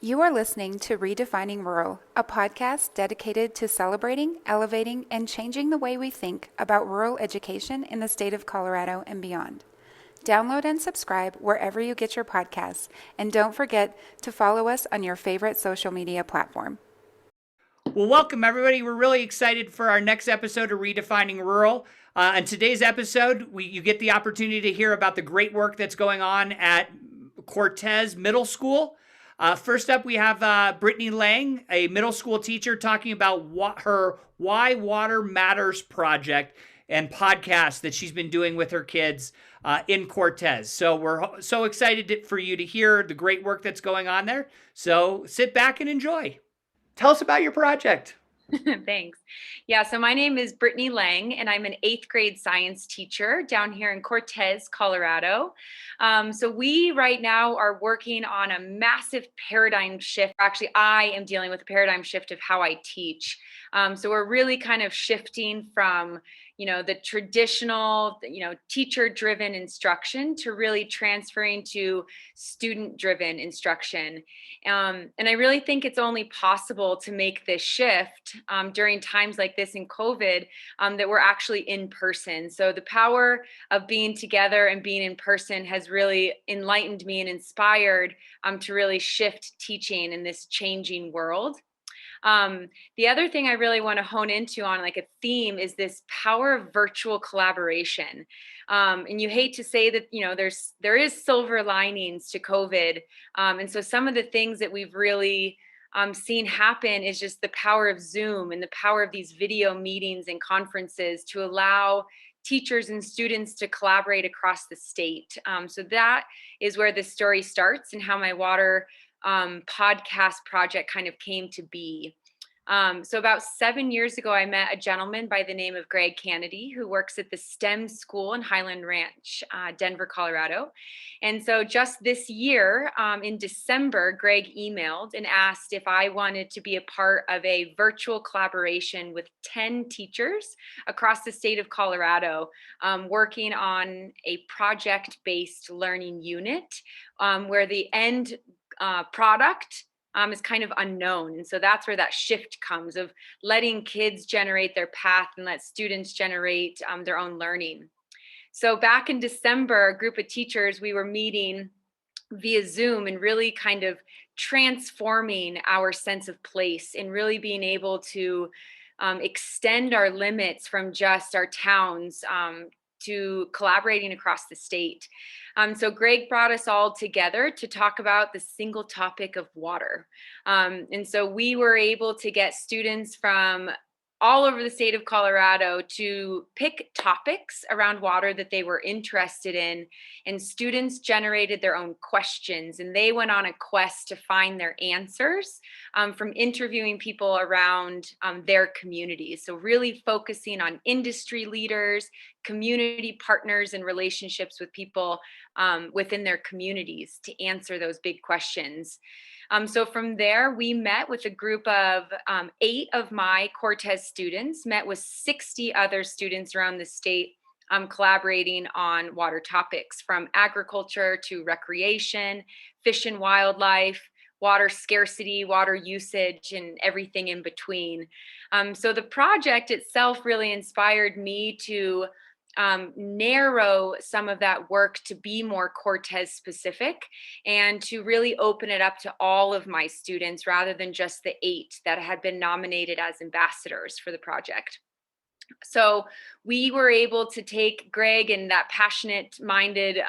You are listening to Redefining Rural, a podcast dedicated to celebrating, elevating, and changing the way we think about rural education in the state of Colorado and beyond. Download and subscribe wherever you get your podcasts, and don't forget to follow us on your favorite social media platform. Well, welcome everybody. We're really excited for our next episode of Redefining Rural. In today's episode, you get the opportunity to hear about the great work that's going on at Cortez Middle School. First up, we have Brittany Lang, a middle school teacher, talking about her Why Water Matters project and podcast that she's been doing with her kids in Cortez. So we're so excited for you to hear the great work that's going on there. So sit back and enjoy. Tell us about your project. Thanks. Yeah, so my name is Brittany Lang, and I'm an 8th grade science teacher down here in Cortez, Colorado. So we right now are working on a massive paradigm shift. Actually, I am dealing with a paradigm shift of how I teach. So we're really kind of shifting from the traditional, teacher-driven instruction to really transferring to student-driven instruction. And I really think it's only possible to make this shift during times like this in COVID that we're actually in person. So the power of being together and being in person has really enlightened me and inspired to really shift teaching in this changing world. The other thing I really want to hone into on like a theme is this power of virtual collaboration. And you hate to say that, there is silver linings to COVID. And so some of the things that we've really seen happen is just the power of Zoom and the power of these video meetings and conferences to allow teachers and students to collaborate across the state. So that is where this story starts and how my water podcast project kind of came to be. So about 7 years ago, I met a gentleman by the name of Greg Kennedy, who works at the STEM school in Highland Ranch, Denver, Colorado. And so just this year, in December, Greg emailed and asked if I wanted to be a part of a virtual collaboration with 10 teachers across the state of Colorado, working on a project-based learning unit where the end product is kind of unknown. And so that's where that shift comes of letting kids generate their path and let students generate their own learning. So back in December, a group of teachers, we were meeting via Zoom and really kind of transforming our sense of place and really being able to extend our limits from just our towns to collaborating across the state. So Greg brought us all together to talk about the single topic of water. And so we were able to get students from all over the state of Colorado to pick topics around water that they were interested in. And students generated their own questions and they went on a quest to find their answers from interviewing people around their communities. So really focusing on industry leaders, community partners, and relationships with people within their communities to answer those big questions. So from there, we met with a group of 8 of my Cortez students, met with 60 other students around the state, collaborating on water topics from agriculture to recreation, fish and wildlife, water scarcity, water usage, and everything in between. So the project itself really inspired me to narrow some of that work to be more Cortez specific and to really open it up to all of my students rather than just the 8 that had been nominated as ambassadors for the project. So we were able to take Greg and that passionate minded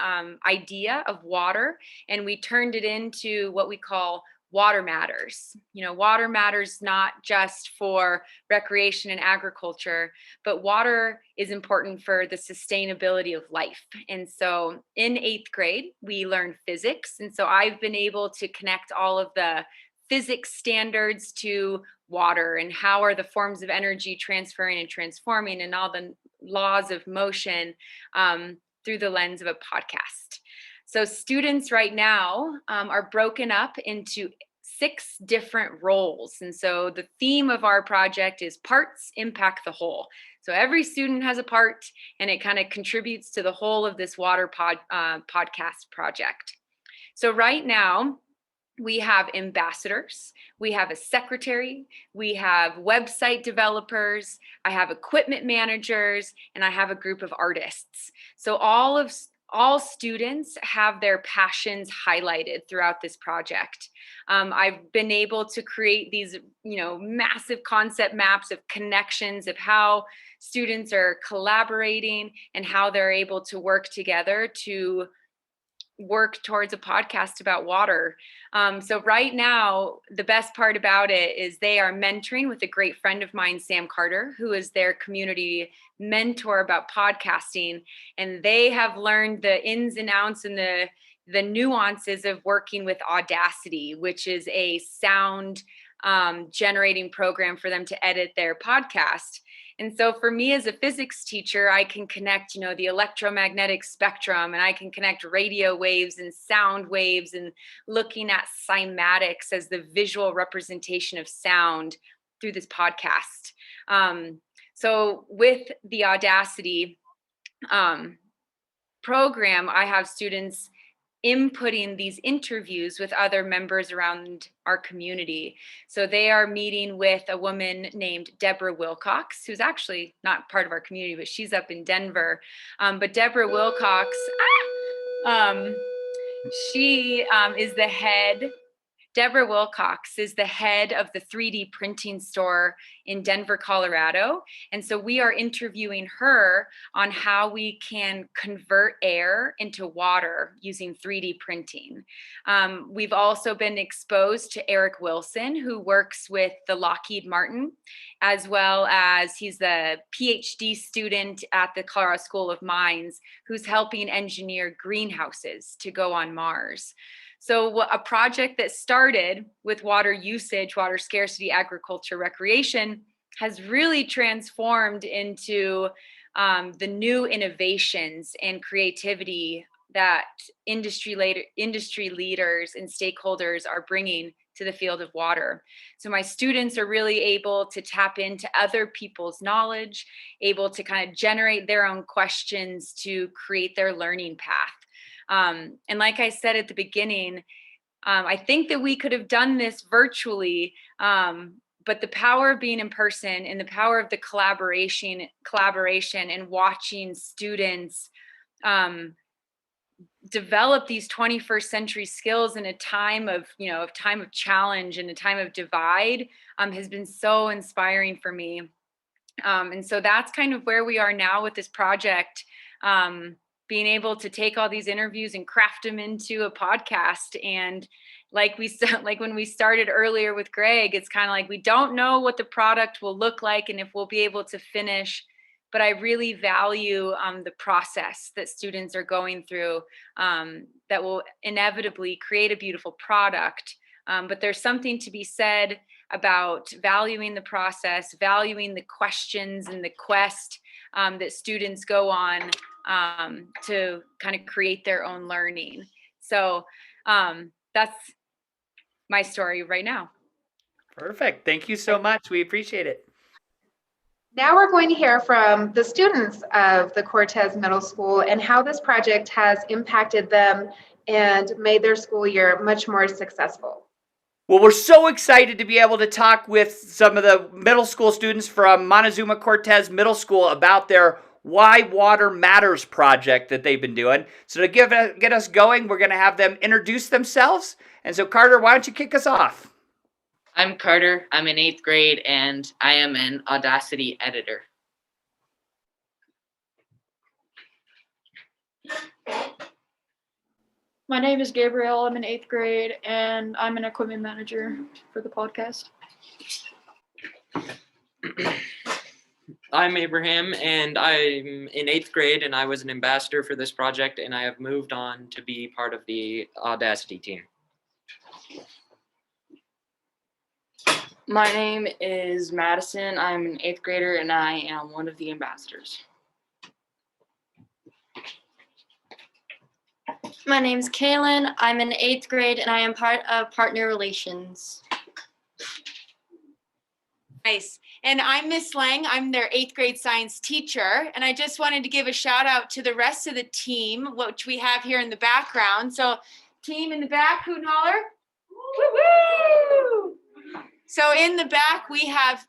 idea of water, and we turned it into what we call water matters. Water matters not just for recreation and agriculture, but water is important for the sustainability of life. And so in 8th grade, we learn physics. And so I've been able to connect all of the physics standards to water and how are the forms of energy transferring and transforming and all the laws of motion through the lens of a podcast. So students right now are broken up into 6 different roles. And so the theme of our project is parts impact the whole. So every student has a part and it kind of contributes to the whole of this water podcast project. So right now, We have ambassadors, we have a secretary, we have website developers, I have equipment managers, and I have a group of artists. So all students have their passions highlighted throughout this project. I've been able to create these, massive concept maps of connections of how students are collaborating and how they're able to work together to work towards a podcast about water. So right now, the best part about it is they are mentoring with a great friend of mine, Sam Carter, who is their community mentor about podcasting. And they have learned the ins and outs and the nuances of working with Audacity, which is a sound generating program for them to edit their podcast. And so for me as a physics teacher, I can connect, the electromagnetic spectrum, and I can connect radio waves and sound waves, and looking at cymatics as the visual representation of sound through this podcast. So with the Audacity program, I have students inputting these interviews with other members around our community. So they are meeting with a woman named Deborah Wilcox, who's actually not part of our community, but she's up in Denver. But Deborah Wilcox, she is the head. Deborah Wilcox is the head of the 3D printing store in Denver, Colorado. And so we are interviewing her on how we can convert air into water using 3D printing. We've also been exposed to Eric Wilson, who works with the Lockheed Martin, as well as he's the PhD student at the Colorado School of Mines, who's helping engineer greenhouses to go on Mars. So a project that started with water usage, water scarcity, agriculture, recreation has really transformed into the new innovations and creativity that industry leaders and stakeholders are bringing to the field of water. So my students are really able to tap into other people's knowledge, able to kind of generate their own questions to create their learning path. And like I said at the beginning, I think that we could have done this virtually, but the power of being in person and the power of the collaboration and watching students develop these 21st century skills in a time of challenge and a time of divide has been so inspiring for me. And so that's kind of where we are now with this project. Being able to take all these interviews and craft them into a podcast. And like when we started earlier with Greg, it's kind of like, we don't know what the product will look like and if we'll be able to finish, but I really value the process that students are going through that will inevitably create a beautiful product. But there's something to be said about valuing the process, valuing the questions and the quest that students go on to kind of create their own learning. So that's my story right now. Perfect. Thank you so much. We appreciate it. Now we're going to hear from the students of the Cortez Middle School and how this project has impacted them and made their school year much more successful. Well, we're so excited to be able to talk with some of the middle school students from Montezuma Cortez Middle School about their Why Water Matters project that they've been doing. So to get us going, we're going to have them introduce themselves. And so Carter, why don't you kick us off? I'm Carter. I'm in 8th grade, and I am an Audacity editor. My name is Gabrielle. I'm in 8th grade, and I'm an equipment manager for the podcast. I'm Abraham, and I'm in 8th grade, and I was an ambassador for this project, and I have moved on to be part of the Audacity team. My name is Madison. I'm an 8th grader, and I am one of the ambassadors. My name's Kaylin. I'm in 8th grade, and I am part of Partner Relations. Nice. And I'm Miss Lang. I'm their 8th grade science teacher. And I just wanted to give a shout out to the rest of the team, which we have here in the background. So team in the back, hoot and holler. Woo-woo! So in the back, we have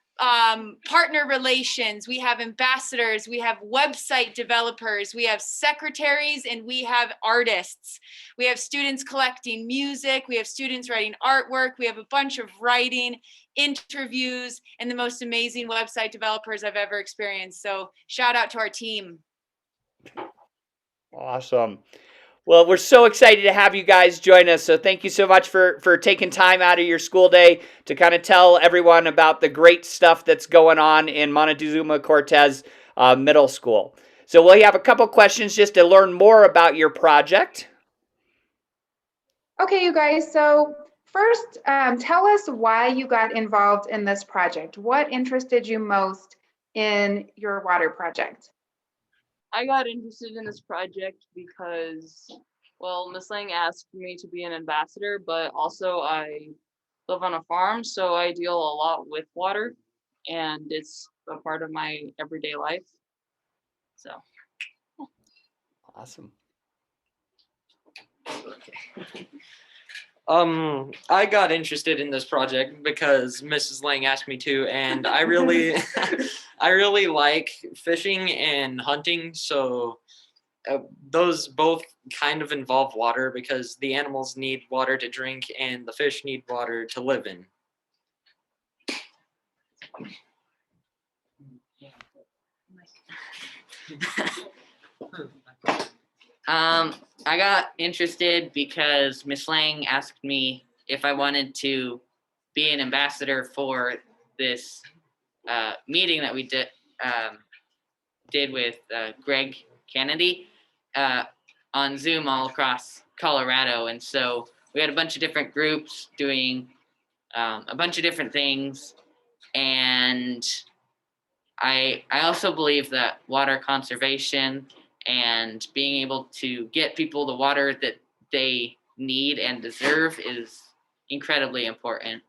partner relations, we have ambassadors, we have website developers, we have secretaries, and we have artists. We have students collecting music, we have students writing artwork, we have a bunch of writing, interviews, and the most amazing website developers I've ever experienced. So shout out to our team. Awesome. Well, we're so excited to have you guys join us. So thank you so much for taking time out of your school day to kind of tell everyone about the great stuff that's going on in Montezuma Cortez Middle School. So we have a couple questions just to learn more about your project. Okay, you guys, so first, tell us why you got involved in this project. What interested you most in your water project? I got interested in this project because, well, Miss Lang asked me to be an ambassador, but also I live on a farm, so I deal a lot with water, and it's a part of my everyday life. So. Awesome. I got interested in this project because Mrs. Lang asked me to, and I really, I really like fishing and hunting. So those both kind of involve water because the animals need water to drink and the fish need water to live in. I got interested because Miss Lang asked me if I wanted to be an ambassador for this meeting that we did with Greg Kennedy on Zoom all across Colorado. And so we had a bunch of different groups doing a bunch of different things. And I also believe that water conservation and being able to get people the water that they need and deserve is incredibly important.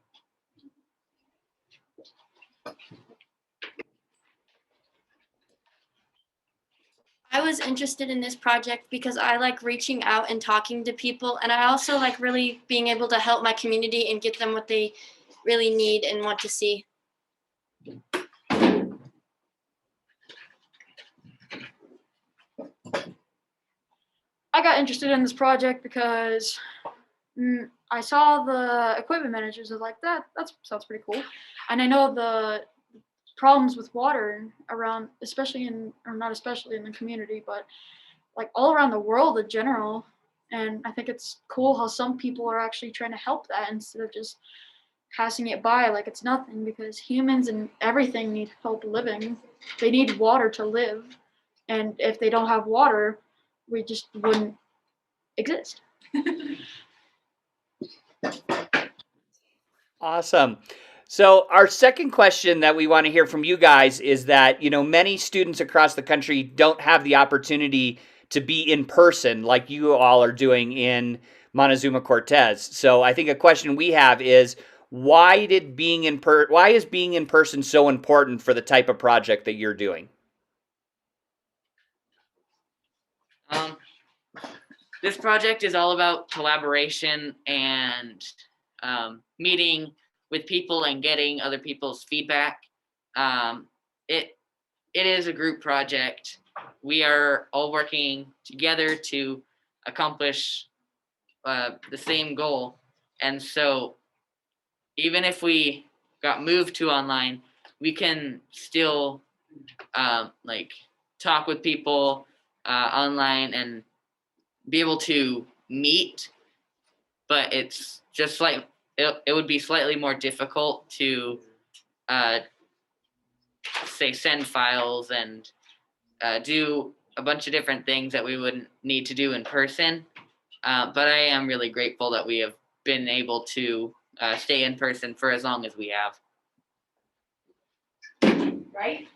I was interested in this project because I like reaching out and talking to people, and I also like really being able to help my community and get them what they really need and want to see. I got interested in this project because I saw the equipment managers are like that sounds pretty cool, and I know the problems with water around, especially in, or not especially in the community, but like all around the world in general. And I think it's cool how some people are actually trying to help that instead of just passing it by like it's nothing, because humans and everything need help living. They need water to live, and if they don't have water, we just wouldn't exist. Awesome. So our second question that we want to hear from you guys is that, many students across the country don't have the opportunity to be in person like you all are doing in Montezuma Cortez. So I think a question we have is, why is being in person so important for the type of project that you're doing? This project is all about collaboration and meeting with people and getting other people's feedback. It is a group project. We are all working together to accomplish the same goal. And so even if we got moved to online, we can still talk with people online and be able to meet, but it's just like it would be slightly more difficult to say send files and do a bunch of different things that we wouldn't need to do in person. But I am really grateful that we have been able to stay in person for as long as we have. Right?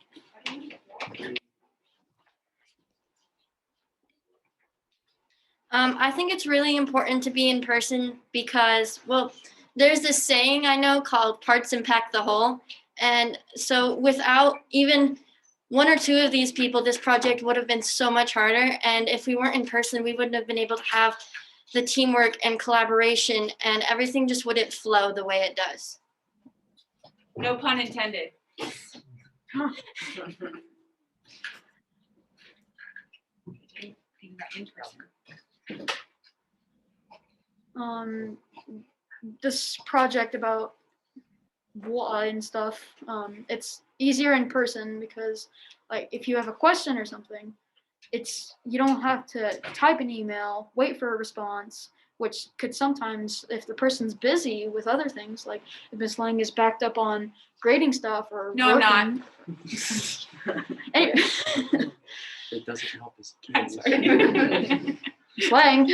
I think it's really important to be in person because, well, there's this saying I know called parts impact the whole. And so without even one or two of these people, this project would have been so much harder. And if we weren't in person, we wouldn't have been able to have the teamwork and collaboration, and everything just wouldn't flow the way it does. No pun intended. This project about water and stuff, it's easier in person because, like, if you have a question or something, you don't have to type an email, wait for a response, which could sometimes, if the person's busy with other things, like if Miss Lang is backed up on grading stuff or No, I'm working. Anyway, It doesn't help us. Miss Lang.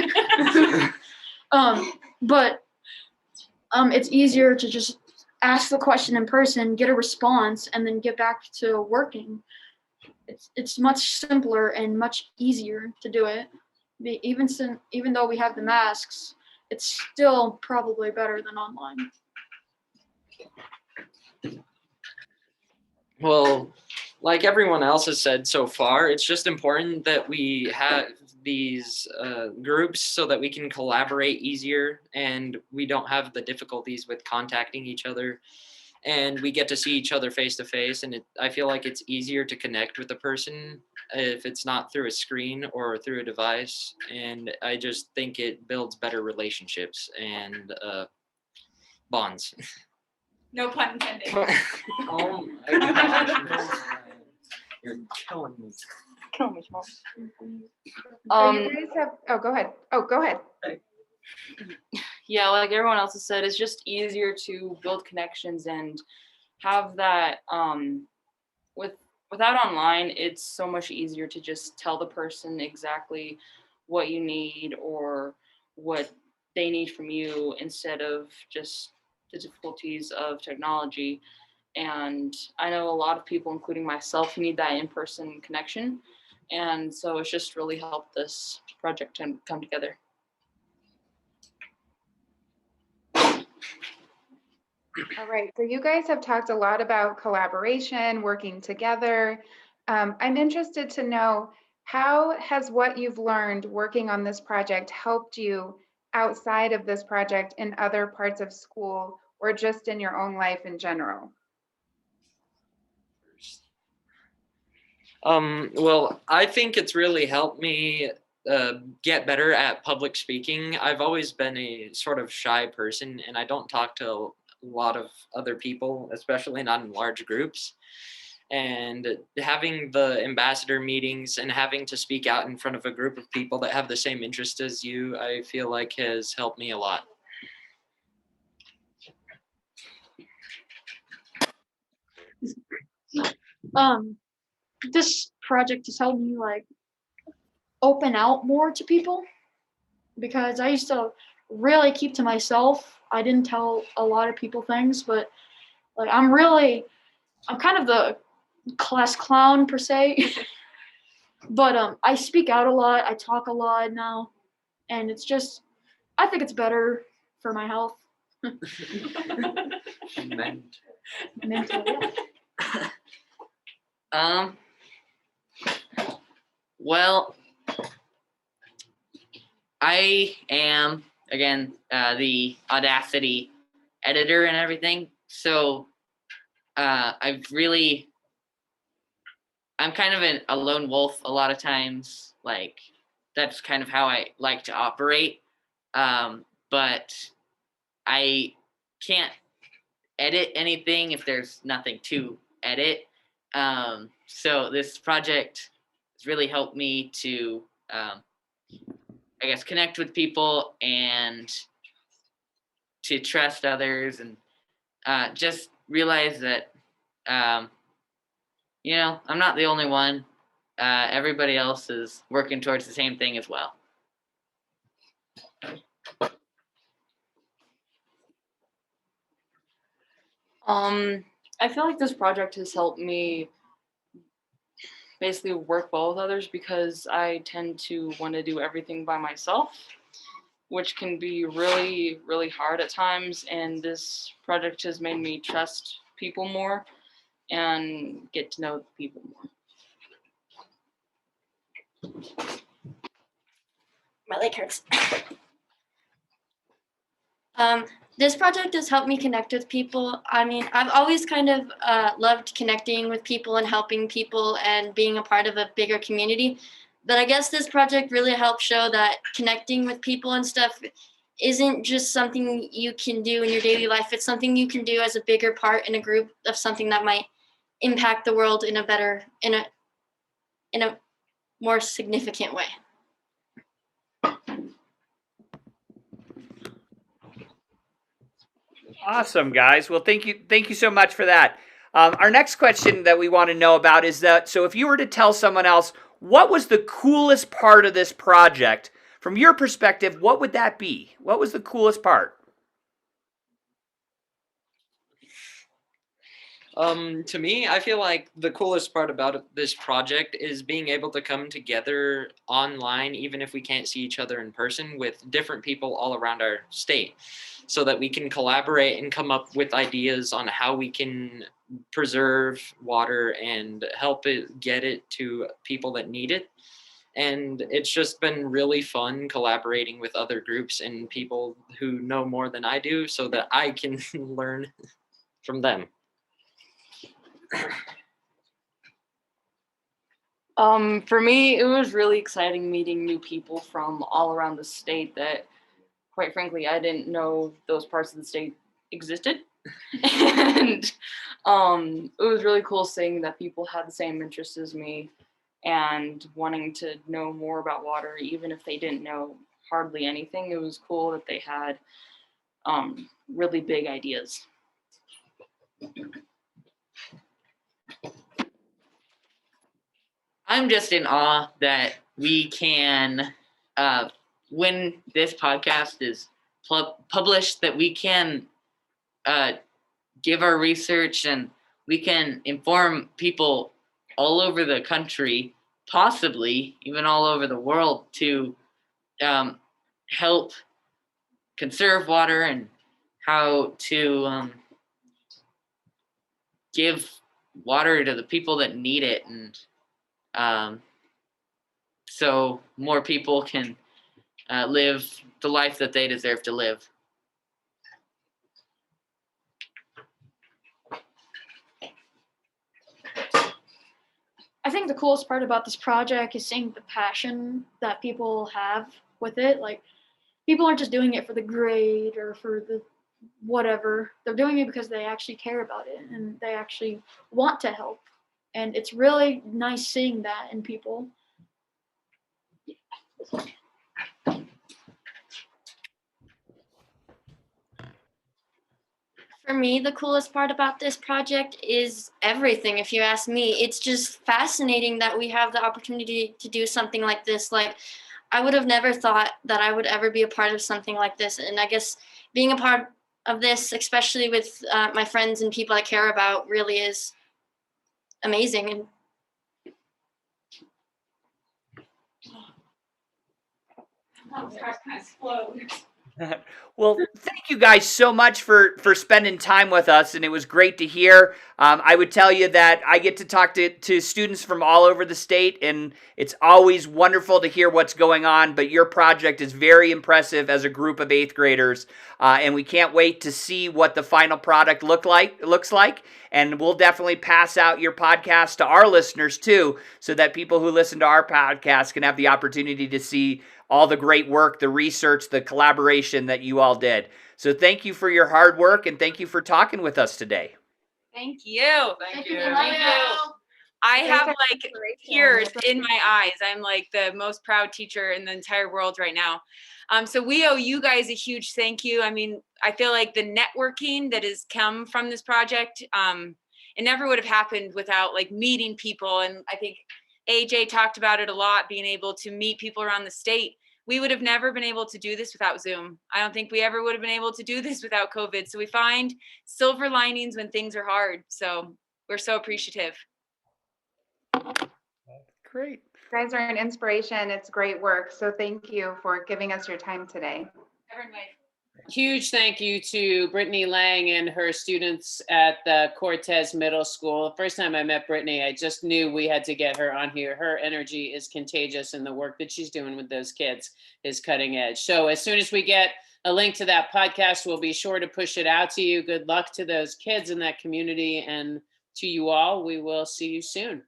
But it's easier to just ask the question in person, get a response, and then get back to working. It's much simpler and much easier to do it. Even though we have the masks, it's still probably better than online. Well, like everyone else has said so far, it's just important that we have these groups so that we can collaborate easier and we don't have the difficulties with contacting each other, and we get to see each other face to face, and I feel like it's easier to connect with a person if it's not through a screen or through a device, and I just think it builds better relationships and bonds. No pun intended. Oh my gosh. You're killing me. Go ahead. Oh, go ahead. Yeah, like everyone else has said, it's just easier to build connections and have that without online, it's so much easier to just tell the person exactly what you need or what they need from you instead of just the difficulties of technology. And I know a lot of people, including myself, who need that in-person connection. And so it's just really helped this project to come together. All right, so you guys have talked a lot about collaboration, working together. I'm interested to know, how has what you've learned working on this project helped you outside of this project in other parts of school or just in your own life in general? Well, I think it's really helped me get better at public speaking. I've always been a sort of shy person, and I don't talk to a lot of other people, especially not in large groups. And having the ambassador meetings and having to speak out in front of a group of people that have the same interest as you, I feel like has helped me a lot. This project has helped me like open out more to people, because I used to really keep to myself. I didn't tell a lot of people things, but like I'm kind of the class clown per se. But I speak out a lot, I talk a lot now, and I think it's better for my health. Mental. Well, I am again the Audacity editor and everything, so I'm kind of a lone wolf a lot of times. Like, that's kind of how I like to operate. But I can't edit anything if there's nothing to edit. So this project has really helped me to, I guess, connect with people and to trust others, and just realize that, I'm not the only one. Everybody else is working towards the same thing as well. I feel like this project has helped me basically work well with others, because I tend to want to do everything by myself, which can be really, really hard at times. And this project has made me trust people more and get to know people more. My leg hurts. This project has helped me connect with people. I mean, I've always kind of loved connecting with people and helping people and being a part of a bigger community. But I guess this project really helped show that connecting with people and stuff isn't just something you can do in your daily life. It's something you can do as a bigger part in a group of something that might impact the world in a more significant way. Awesome, guys. Well, thank you so much for that. Our next question that we want to know about is that, so if you were to tell someone else, what was the coolest part of this project, from your perspective, what would that be? What was the coolest part? To me, I feel like the coolest part about this project is being able to come together online, even if we can't see each other in person, with different people all around our state, so that we can collaborate and come up with ideas on how we can preserve water and help it get it to people that need it. And it's just been really fun collaborating with other groups and people who know more than I do, so that I can learn from them. For me, it was really exciting meeting new people from all around the state that, quite frankly, I didn't know those parts of the state existed. And it was really cool seeing that people had the same interests as me and wanting to know more about water, even if they didn't know hardly anything. It was cool that they had really big ideas. I'm just in awe that we can, when this podcast is published, that we can give our research and we can inform people all over the country, possibly even all over the world, to help conserve water and how to give water to the people that need it, and so more people can live the life that they deserve to live. I think the coolest part about this project is seeing the passion that people have with it. Like, people aren't just doing it for the grade or for the whatever. They're doing it because they actually care about it and they actually want to help. And it's really nice seeing that in people. For me, the coolest part about this project is everything, if you ask me. It's just fascinating that we have the opportunity to do something like this. Like, I would have never thought that I would ever be a part of something like this. And I guess being a part of this, especially with my friends and people I care about, really is amazing. And Well, thank you guys so much for spending time with us, and it was great to hear. I would tell you that I get to talk to students from all over the state, and it's always wonderful to hear what's going on, but your project is very impressive as a group of 8th graders, and we can't wait to see what the final product looks like, and we'll definitely pass out your podcast to our listeners too, so that people who listen to our podcast can have the opportunity to see all the great work, the research, the collaboration that you all did. So thank you for your hard work, and thank you for talking with us today. Thank you. Thank you. Thank you. I have like tears in my eyes. I'm like the most proud teacher in the entire world right now. So we owe you guys a huge thank you. I mean, I feel like the networking that has come from this project, it never would have happened without like meeting people. And I think AJ talked about it a lot, being able to meet people around the state. We would have never been able to do this without Zoom. I don't think we ever would have been able to do this without COVID. So we find silver linings when things are hard. So we're so appreciative. Great. You guys are an inspiration. It's great work. So thank you for giving us your time today. Huge thank you to Brittany Lang and her students at the Cortez Middle School. The first time I met Brittany, I just knew we had to get her on here. Her energy is contagious, and the work that she's doing with those kids is cutting edge. So as soon as we get a link to that podcast. We'll be sure to push it out to you. Good luck to those kids in that community, and to you all. We will see you soon.